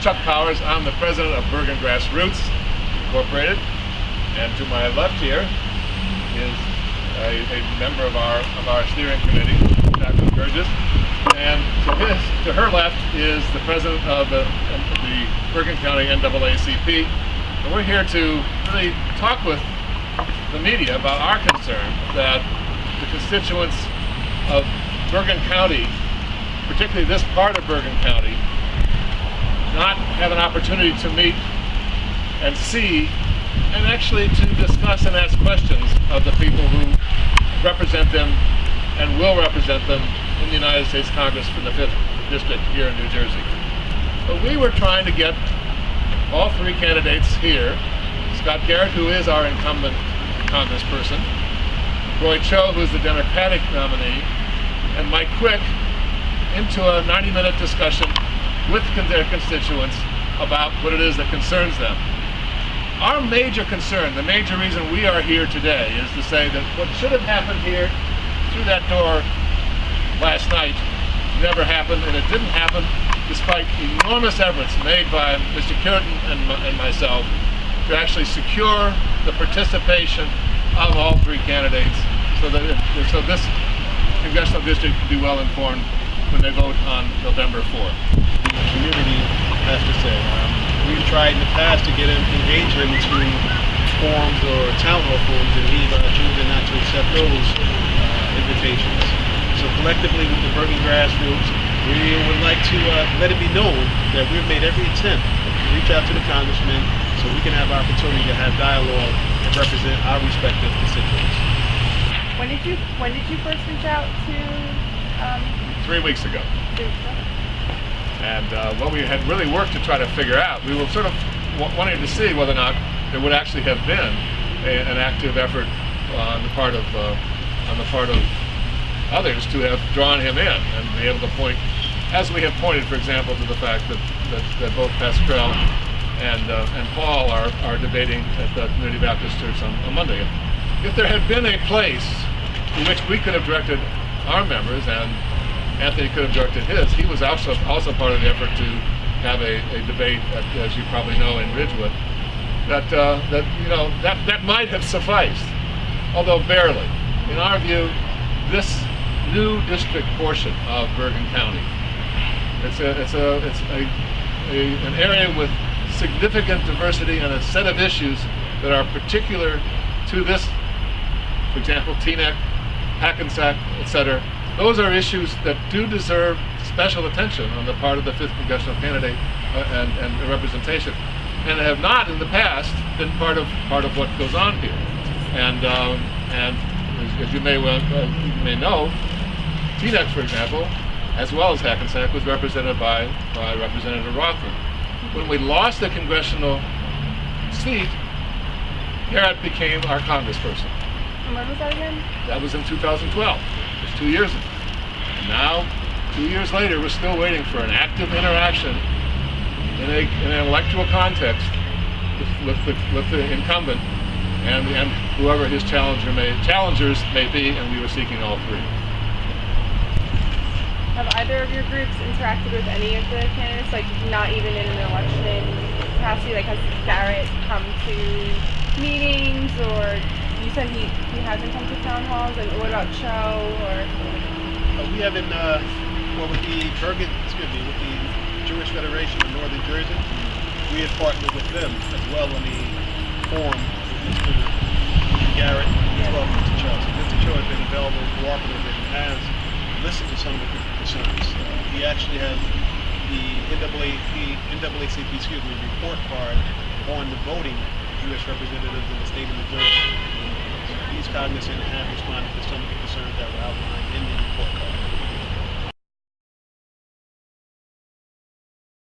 Chuck Powers. I'm the president of Bergen Grassroots Incorporated, and to my left here is a member of our steering committee, Dr. Burgess, and to her left is the president of the Bergen County NAACP, and we're here to really talk with the media about our concern that the constituents of Bergen County, particularly this part of Bergen County, not have an opportunity to meet and see and actually to discuss and ask questions of the people who represent them and will represent them in the United States Congress for the 5th District here in New Jersey. But we were trying to get all three candidates here, Scott Garrett, who is our incumbent congressperson, Roy Cho, who is the Democratic nominee, and Mike Quick, into a 90-minute discussion with their constituents about what it is that concerns them. Our major concern, the major reason we are here today, is to say that what should have happened here through that door last night never happened, and it didn't happen despite enormous efforts made by Mr. Curtin and myself to actually secure the participation of all three candidates so this congressional district can be well informed when they vote on November 4th. The community has to say. We've tried in the past to get engagement into forums or town hall forums, and we've chosen not to accept those invitations. So collectively with the Bergen Grassroots, we would like to let it be known that we've made every attempt to reach out to the congressman so we can have our opportunity to have dialogue and represent our respective constituents. When did you first reach out to? 3 weeks ago. And what we had really worked to try to figure out, we were sort of wanting to see whether or not there would actually have been an active effort on the part of others to have drawn him in and be able to point, as we have pointed, for example, to the fact that both Pascal and Paul are debating at the Community Baptist Church on Monday. If there had been a place in which we could have directed our members, and Anthony could have directed his, he was also part of the effort to have a debate, as you probably know, in Ridgewood. That might have sufficed, although barely. In our view, this new district portion of Bergen County, it's an area with significant diversity and a set of issues that are particular to this. For example, Teaneck, Hackensack, etc. Those are issues that do deserve special attention on the part of the 5th congressional candidate and representation, and have not in the past been part of what goes on here. And as you may know, Teaneck, for example, as well as Hackensack, was represented by Representative Rothman. When we lost the congressional seat, Garrett became our congressperson. And when was that again? That was in 2012. It was 2 years ago. And now, 2 years later, we're still waiting for an active interaction in an electoral context with the incumbent and whoever his challengers may be, and we were seeking all three. Have either of your groups interacted with any of the candidates, like not even in an election capacity? Like, has Garrett come to meetings, or you said he hasn't come to town halls, and what about Cho, or? We haven't, with the with the Jewish Federation of Northern Jersey, we had partnered with them as well on the forum with Mr. Garrett as well as Mr. Cho. So Mr. Cho has been available, cooperative, and has listened to some of the concerns. He actually has the NAACP report card on the voting U.S. representatives in the state of New Jersey. He's cognizant and have responded to some of the concerns that were outlined in the report card.